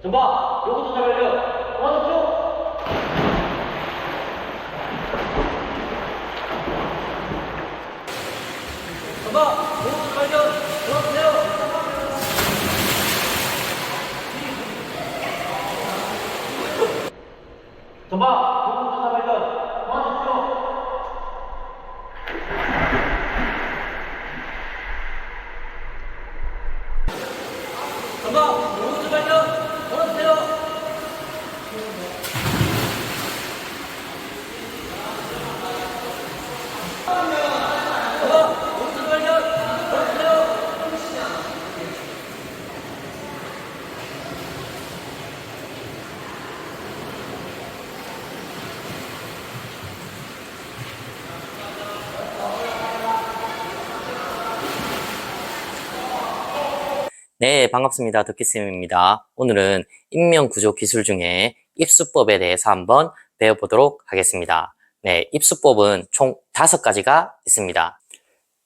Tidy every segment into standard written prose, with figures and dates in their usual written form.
전방 요구 조사 발견. 도와주십시오. 전방 요구 조사 발견. 도와주세요. 전방 요구 조사 발견. 도와주십시오. 전방 요구 조사 발견. 도와주세요. 전방 요구 조사 발견. 도와주세요. 네, 반갑습니다. 덕기쌤입니다. 오늘은 인명구조 기술 중에 입수법에 대해서 한번 배워보도록 하겠습니다. 네, 입수법은 총 5가지가 있습니다.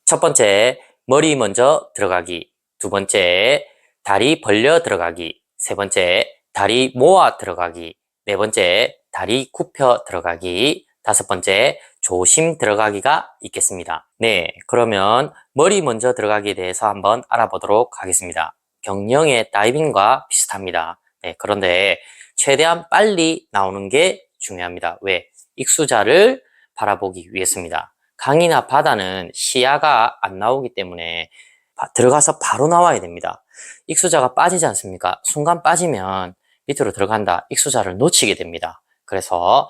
첫 번째, 머리 먼저 들어가기. 두 번째, 다리 벌려 들어가기. 세 번째, 다리 모아 들어가기. 네 번째, 다리 굽혀 들어가기. 다섯 번째, 조심 들어가기가 있겠습니다. 네, 그러면 머리 먼저 들어가기에 대해서 한번 알아보도록 하겠습니다. 경영의 다이빙과 비슷합니다. 네, 그런데 최대한 빨리 나오는 게 중요합니다. 왜? 익수자를 바라보기 위해서입니다. 강이나 바다는 시야가 안 나오기 때문에 들어가서 바로 나와야 됩니다. 익수자가 빠지지 않습니까? 순간 빠지면 밑으로 들어간다. 익수자를 놓치게 됩니다. 그래서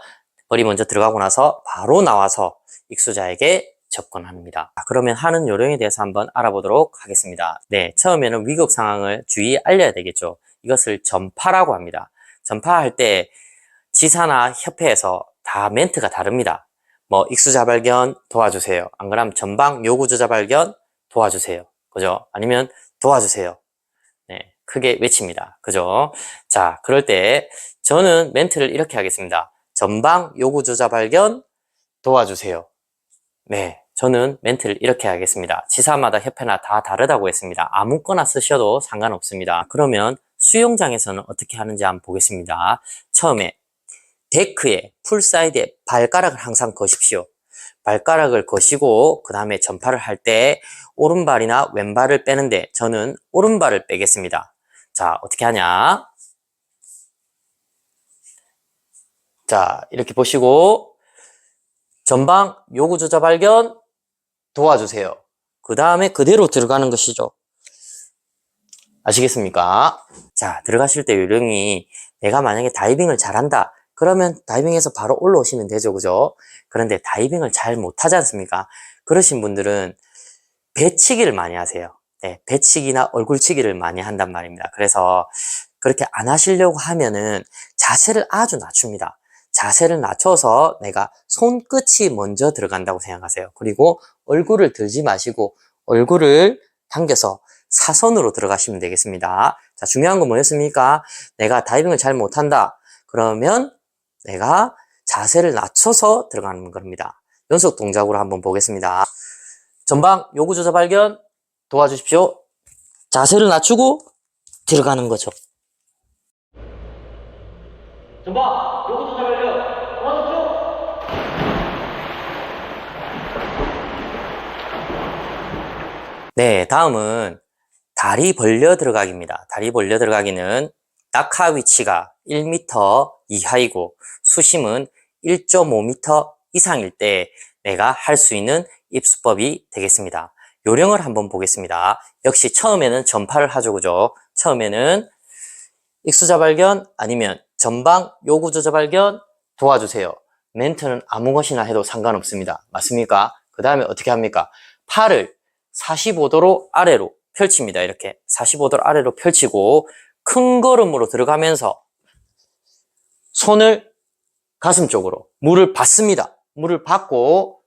머리 먼저 들어가고 나서 바로 나와서 익수자에게 접근합니다. 그러면 하는 요령에 대해서 한번 알아보도록 하겠습니다. 네, 처음에는 위급 상황을 주의 알려야 되겠죠. 이것을 전파라고 합니다. 전파할 때 지사나 협회에서 다 멘트가 다릅니다. 뭐 익수자 발견 도와주세요. 안 그러면 전방 요구조자 발견 도와주세요. 그죠? 아니면 도와주세요. 네, 크게 외칩니다. 그죠? 자, 그럴 때 저는 멘트를 이렇게 하겠습니다. 전방 요구조자 발견 도와주세요. 네, 저는 멘트를 이렇게 하겠습니다. 지사마다 협회나 다 다르다고 했습니다. 아무거나 쓰셔도 상관없습니다. 그러면 수영장에서는 어떻게 하는지 한번 보겠습니다. 처음에 데크에 풀사이드에 발가락을 항상 거십시오. 발가락을 거시고 그 다음에 전파를 할 때 오른발이나 왼발을 빼는데 저는 오른발을 빼겠습니다. 자, 어떻게 하냐? 자, 이렇게 보시고 전방 요구조자 발견 도와주세요. 그 다음에 그대로 들어가는 것이죠. 아시겠습니까? 자, 들어가실 때 요령이 내가 만약에 다이빙을 잘한다. 그러면 다이빙해서 바로 올라오시면 되죠. 그죠? 그런데 다이빙을 잘 못하지 않습니까? 그러신 분들은 배치기를 많이 하세요. 네, 배치기나 얼굴치기를 많이 한단 말입니다. 그래서 그렇게 안 하시려고 하면은 자세를 아주 낮춥니다. 자세를 낮춰서 내가 손끝이 먼저 들어간다고 생각하세요. 그리고 얼굴을 들지 마시고 얼굴을 당겨서 사선으로 들어가시면 되겠습니다. 자, 중요한 건 뭐였습니까? 내가 다이빙을 잘 못한다. 그러면 내가 자세를 낮춰서 들어가는 겁니다. 연속 동작으로 한번 보겠습니다. 전방 요구조자 발견 도와주십시오. 자세를 낮추고 들어가는 거죠. 전방 요구 조사 발견. 도와주십시오. 네, 다음은 다리 벌려 들어가기입니다. 다리 벌려 들어가기는 낙하 위치가 1m 이하이고 수심은 1.5m 이상일 때 내가 할 수 있는 입수법이 되겠습니다. 요령을 한번 보겠습니다. 역시 처음에는 전파를 하죠. 그죠? 처음에는 익수자 발견 아니면 전방 요구조자 발견 도와주세요. 멘트는 아무 것이나 해도 상관없습니다. 맞습니까? 그 다음에 어떻게 합니까? 팔을 45도로 아래로 펼칩니다. 이렇게 45도로 아래로 펼치고 큰 걸음으로 들어가면서 손을 가슴 쪽으로 물을 받습니다. 물을 받고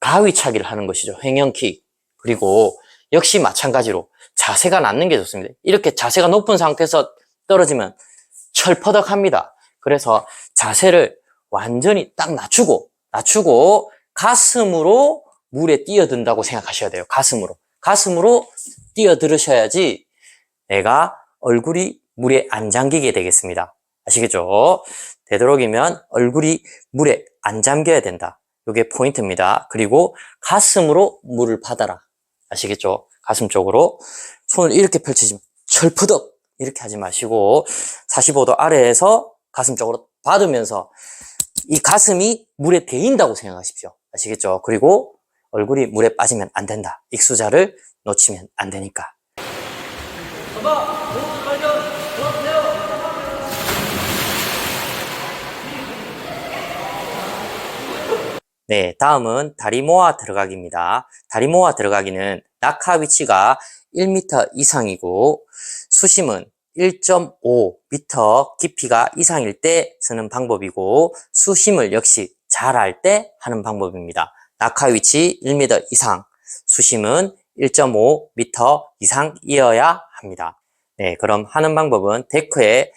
가위차기를 하는 것이죠. 횡형킥. 그리고 역시 마찬가지로 자세가 낮는 게 좋습니다. 이렇게 자세가 높은 상태에서 떨어지면 철퍼덕합니다. 그래서 자세를 완전히 딱 낮추고 가슴으로 물에 뛰어든다고 생각하셔야 돼요. 가슴으로 뛰어들으셔야지 내가 얼굴이 물에 안 잠기게 되겠습니다. 아시겠죠? 되도록이면 얼굴이 물에 안 잠겨야 된다. 이게 포인트입니다. 그리고 가슴으로 물을 받아라. 아시겠죠? 가슴 쪽으로 손을 이렇게 펼치지 철푸덕 이렇게 하지 마시고 45도 아래에서 가슴 쪽으로 받으면서 이 가슴이 물에 데인다고 생각하십시오. 아시겠죠? 그리고 얼굴이 물에 빠지면 안 된다. 익수자를 놓치면 안 되니까. 전방 로고토 발견 도와주세요. 네, 다음은 다리 모아 들어가기입니다. 다리 모아 들어가기는 낙하 위치가 1m 이상이고 수심은 1.5m 깊이가 이상일 때 쓰는 방법이고 수심을 역시 잘 알 때 하는 방법입니다. 낙하 위치 1m 이상, 수심은 1.5m 이상이어야 합니다. 네, 그럼 하는 방법은 데크에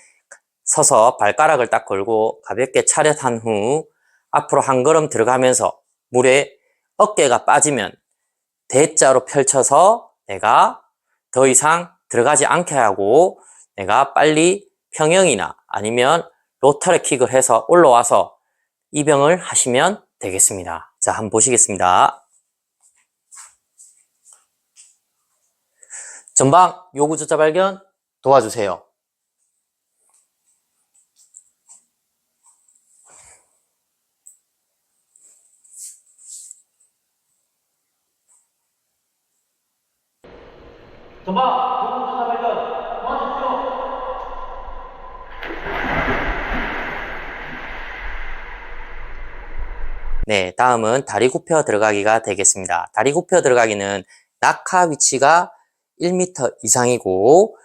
서서 발가락을 딱 걸고 가볍게 차렷한 후 앞으로 한 걸음 들어가면서 물에 어깨가 빠지면 대자로 펼쳐서 내가 더 이상 들어가지 않게 하고 내가 빨리 평영이나 아니면 로터리 킥을 해서 올라와서 입영을 하시면 되겠습니다. 자, 한번 보시겠습니다. 전방 요구조차 발견 도와주세요. 전방 로고토 발견 도와주십시오. 네, 다음은 다리 굽혀 들어가기가 되겠습니다. 다리 굽혀 들어가기는 낙하 위치가 1m 이상이고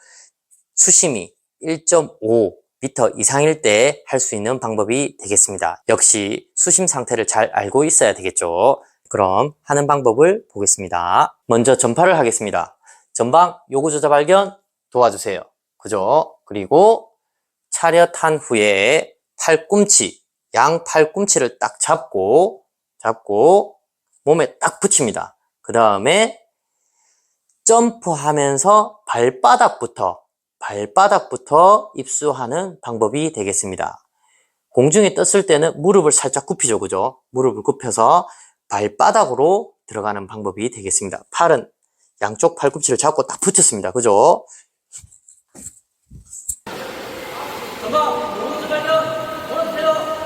수심이 1.5m 이상일 때 할 수 있는 방법이 되겠습니다. 역시 수심 상태를 잘 알고 있어야 되겠죠. 그럼 하는 방법을 보겠습니다. 먼저 전파를 하겠습니다. 전방 요구조차 발견 도와주세요. 그죠? 그리고 차렷한 후에 팔꿈치, 양 팔꿈치를 딱 잡고 몸에 딱 붙입니다. 그 다음에 점프하면서 발바닥부터 입수하는 방법이 되겠습니다. 공중에 떴을 때는 무릎을 살짝 굽히죠. 그죠? 무릎을 굽혀서 발바닥으로 들어가는 방법이 되겠습니다. 팔은 양쪽 팔꿈치를 잡고 딱 붙였습니다. 그죠? 전방 로고토 발견 도와주세요.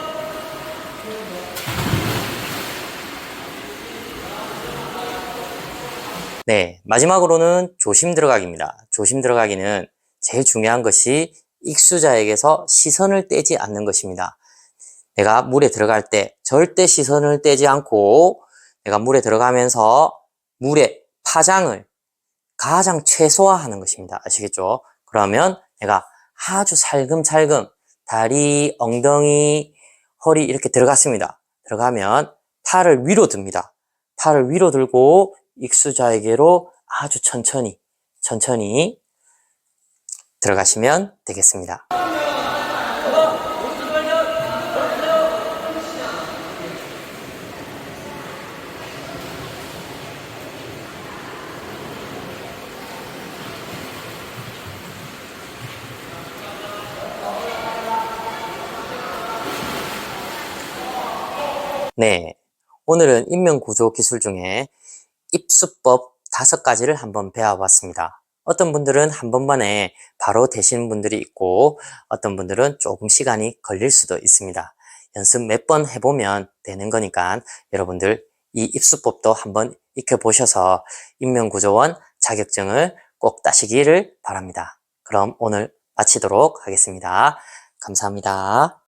네, 마지막으로는 조심 들어가기입니다. 조심 들어가기는 제일 중요한 것이 익수자에게서 시선을 떼지 않는 것입니다. 내가 물에 들어갈 때 절대 시선을 떼지 않고 내가 물에 들어가면서 물의 파장을 가장 최소화하는 것입니다. 아시겠죠? 그러면 내가 아주 살금살금 다리, 엉덩이, 허리 이렇게 들어갔습니다. 들어가면 팔을 위로 듭니다. 팔을 위로 들고 익수자에게로 아주 천천히 들어가시면 되겠습니다. 전방 로고토 발견 도와주세요. 네, 오늘은 인명구조 기술 중에 입수법 5가지를 한번 배워봤습니다. 어떤 분들은 한 번만에 바로 되시는 분들이 있고 어떤 분들은 조금 시간이 걸릴 수도 있습니다. 연습 몇 번 해보면 되는 거니까 여러분들 이 입수법도 한번 익혀보셔서 인명구조원 자격증을 꼭 따시기를 바랍니다. 그럼 오늘 마치도록 하겠습니다. 감사합니다.